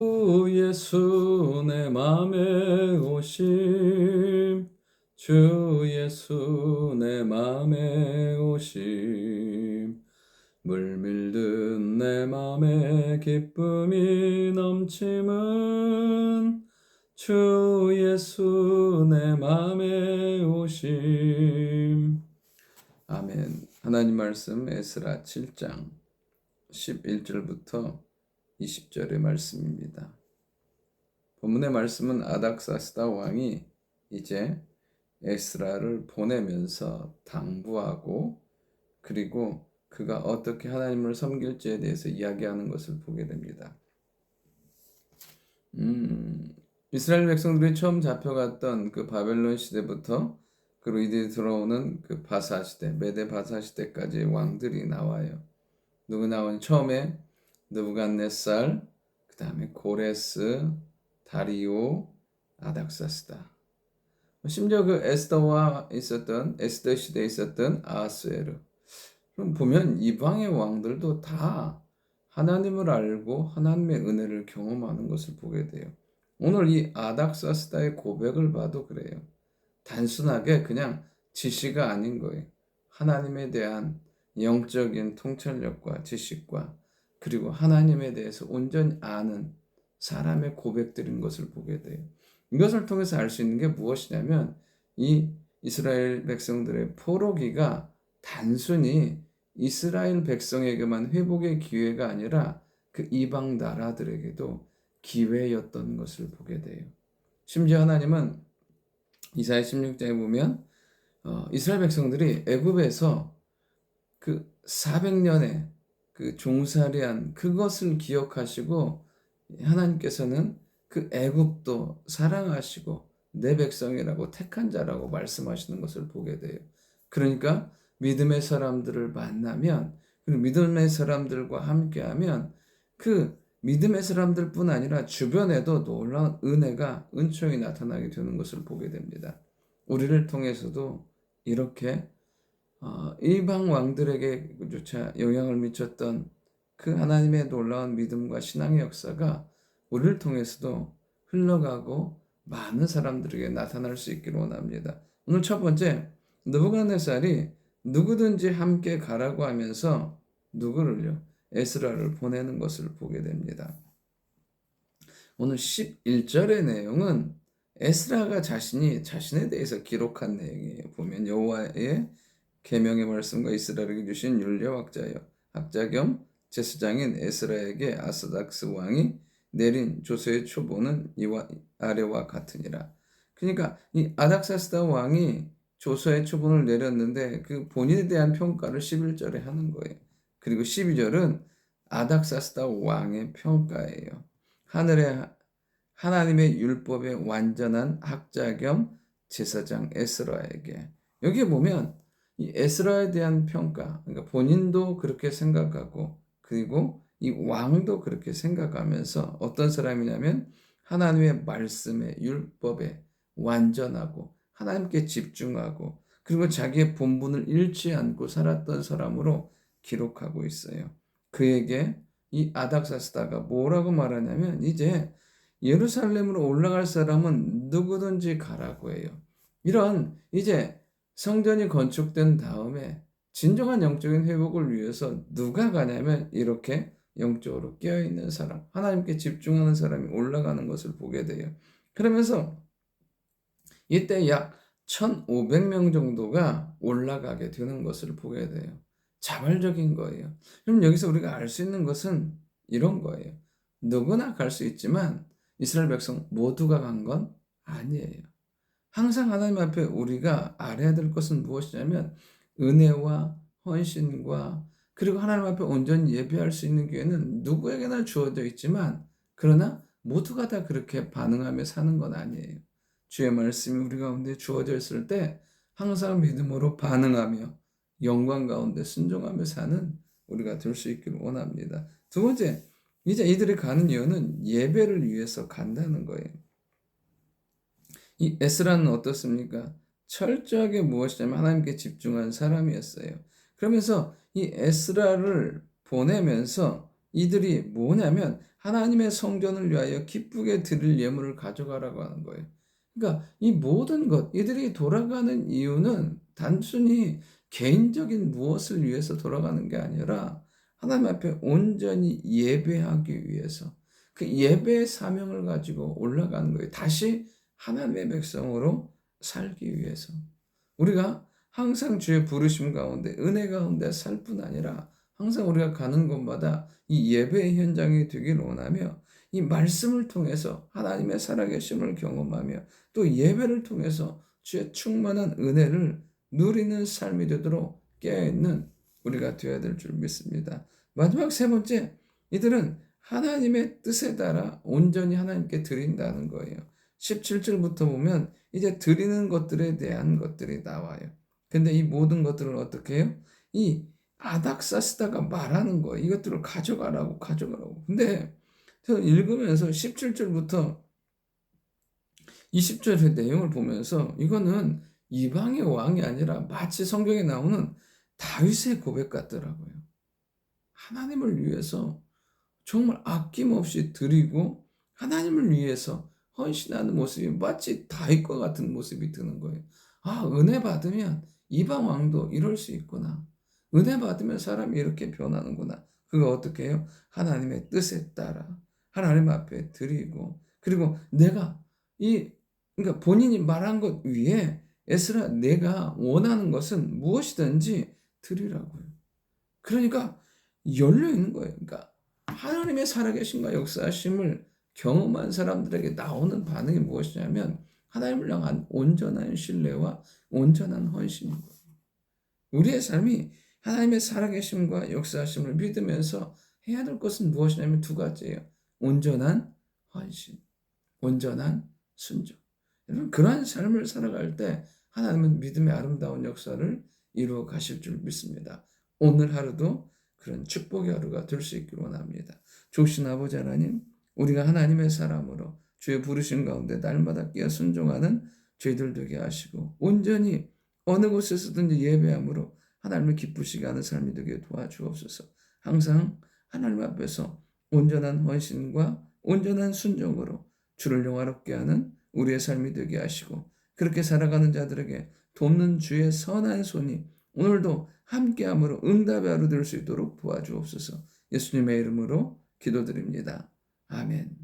주 예수 내 맘에 오심, 주 예수 내 맘에 오심, 물밀듯 내 맘에 기쁨이 넘침은 주 예수 내 맘에 오심. 아멘. 하나님 말씀 에스라 7장 11절부터 20절의 말씀입니다. 본문의 말씀은 아닥사스다 왕이 이제 에스라를 보내면서 당부하고, 그리고 그가 어떻게 하나님을 섬길지에 대해서 이야기하는 것을 보게 됩니다. 이스라엘 백성들이 처음 잡혀갔던 그 바벨론 시대부터 그리고 이들이 들어오는 그 바사 시대, 메데 바사 시대까지의 왕들이 나와요. 누구 나오니? 처음에 느부갓네살, 그 다음에 고레스, 다리오, 아닥사스다. 심지어 그 에스더 시대에 있었던 아하스에르. 그럼 보면 이방의 왕들도 다 하나님을 알고 하나님의 은혜를 경험하는 것을 보게 돼요. 오늘 이 아닥사스다의 고백을 봐도 그래요. 단순하게 그냥 지시가 아닌 거예요. 하나님에 대한 영적인 통찰력과 지식과, 그리고 하나님에 대해서 온전히 아는 사람의 고백들인 것을 보게 돼요. 이것을 통해서 알 수 있는 게 무엇이냐면, 이 이스라엘 백성들의 포로기가 단순히 이스라엘 백성에게만 회복의 기회가 아니라 그 이방 나라들에게도 기회였던 것을 보게 돼요. 심지어 하나님은 이사야 16장에 보면 이스라엘 백성들이 애굽에서 그 400년의 그 종살이한 그것을 기억하시고, 하나님께서는 그 애굽도 사랑하시고 내 백성이라고 택한 자라고 말씀하시는 것을 보게 돼요. 그러니까 믿음의 사람들을 만나면, 그리고 믿음의 사람들과 함께하면 그 믿음의 사람들뿐 아니라 주변에도 놀라운 은혜가, 은총이 나타나게 되는 것을 보게 됩니다. 우리를 통해서도 이렇게 이방 왕들에게조차 영향을 미쳤던 그 하나님의 놀라운 믿음과 신앙의 역사가 우리를 통해서도 흘러가고 많은 사람들에게 나타날 수 있기를 원합니다. 오늘 첫 번째, 느부갓네살이 누구든지 함께 가라고 하면서 누구를요? 에스라를 보내는 것을 보게 됩니다. 오늘 11절의 내용은 에스라가 자신에 대해서 기록한 내용이에요. 보면 여호와의 계명의 말씀과 이스라엘에게 주신 율례학자여, 학자 겸 제사장인 에스라에게 아스닥스 왕이 내린 조서의 초본은 이와 아래와 같으니라. 그러니까 이 아닥사스다 왕이 조서의 초본을 내렸는데 그 본인에 대한 평가를 11절에 하는 거예요. 그리고 12절은 아닥사스다 왕의 평가예요. 하나님의 율법의 완전한 학자 겸 제사장 에스라에게. 여기에 보면 이 에스라에 대한 평가, 그러니까 본인도 그렇게 생각하고, 그리고 이 왕도 그렇게 생각하면서 어떤 사람이냐면 하나님의 말씀에, 율법에 완전하고 하나님께 집중하고, 그리고 자기의 본분을 잃지 않고 살았던 사람으로 기록하고 있어요. 그에게 이 아닥사스다가 뭐라고 말하냐면, 이제 예루살렘으로 올라갈 사람은 누구든지 가라고 해요. 이런 이제 성전이 건축된 다음에 진정한 영적인 회복을 위해서 누가 가냐면 이렇게 영적으로 깨어있는 사람, 하나님께 집중하는 사람이 올라가는 것을 보게 돼요. 그러면서 이때 약 1,500명 정도가 올라가게 되는 것을 보게 돼요. 자발적인 거예요. 그럼 여기서 우리가 알 수 있는 것은 이런 거예요. 누구나 갈 수 있지만 이스라엘 백성 모두가 간 건 아니에요. 항상 하나님 앞에 우리가 알아야 될 것은 무엇이냐면 은혜와 헌신과, 그리고 하나님 앞에 온전히 예배할 수 있는 기회는 누구에게나 주어져 있지만, 그러나 모두가 다 그렇게 반응하며 사는 건 아니에요. 주의 말씀이 우리 가운데 주어져 있을 때 항상 믿음으로 반응하며 영광 가운데 순종하며 사는 우리가 될 수 있기를 원합니다. 두 번째, 이제 이들이 가는 이유는 예배를 위해서 간다는 거예요. 이 에스라는 어떻습니까? 철저하게 무엇이냐면 하나님께 집중한 사람이었어요. 그러면서 이 에스라를 보내면서 이들이 뭐냐면 하나님의 성전을 위하여 기쁘게 드릴 예물을 가져가라고 하는 거예요. 그러니까 이 모든 것, 이들이 돌아가는 이유는 단순히 개인적인 무엇을 위해서 돌아가는 게 아니라 하나님 앞에 온전히 예배하기 위해서 그 예배의 사명을 가지고 올라가는 거예요. 다시 하나님의 백성으로 살기 위해서. 우리가 항상 주의 부르심 가운데 은혜 가운데 살 뿐 아니라 항상 우리가 가는 곳마다 이 예배의 현장이 되길 원하며 이 말씀을 통해서 하나님의 살아계심을 경험하며 또 예배를 통해서 주의 충만한 은혜를 누리는 삶이 되도록 깨어있는 우리가 되어야 될 줄 믿습니다. 마지막 세 번째, 이들은 하나님의 뜻에 따라 온전히 하나님께 드린다는 거예요. 17절부터 보면 이제 드리는 것들에 대한 것들이 나와요. 근데 이 모든 것들을 어떻게 해요? 이 아닥사스다가 말하는 거예요. 이것들을 가져가라고, 가져가라고. 근데 저 읽으면서 17절부터 20절의 내용을 보면서 이거는 이방의 왕이 아니라 마치 성경에 나오는 다윗의 고백 같더라고요. 하나님을 위해서 정말 아낌없이 드리고 하나님을 위해서 헌신하는 모습이 마치 다윗과 같은 모습이 드는 거예요. 아, 은혜 받으면 이방 왕도 이럴 수 있구나. 은혜 받으면 사람이 이렇게 변하는구나. 그거 어떻게 해요? 하나님의 뜻에 따라 하나님 앞에 드리고 그리고 내가 그러니까 본인이 말한 것 위에 에스라 내가 원하는 것은 무엇이든지 드리라고요. 그러니까 열려 있는 거예요. 그러니까 하나님의 살아계심과 역사하심을 경험한 사람들에게 나오는 반응이 무엇이냐면 하나님을 향한 온전한 신뢰와 온전한 헌신인 거예요. 우리의 삶이 하나님의 살아계심과 역사하심을 믿으면서 해야 될 것은 무엇이냐면 두 가지예요. 온전한 헌신, 온전한 순종. 여러분 그러한 삶을 살아갈 때 하나님은 믿음의 아름다운 역사를 이루어 가실 줄 믿습니다. 오늘 하루도 그런 축복의 하루가 될 수 있기를 원합니다. 좋으신 아버지 하나님, 우리가 하나님의 사람으로 주의 부르심 가운데 날마다 끼어 순종하는 저희들 되게 하시고 온전히 어느 곳에서든지 예배함으로 하나님을 기쁘시게 하는 삶이 되게 도와주옵소서. 항상 하나님 앞에서 온전한 헌신과 온전한 순종으로 주를 영화롭게 하는 우리의 삶이 되게 하시고 그렇게 살아가는 자들에게 돕는 주의 선한 손이 오늘도 함께함으로 응답의 하루 될 수 있도록 도와주옵소서. 예수님의 이름으로 기도드립니다. 아멘.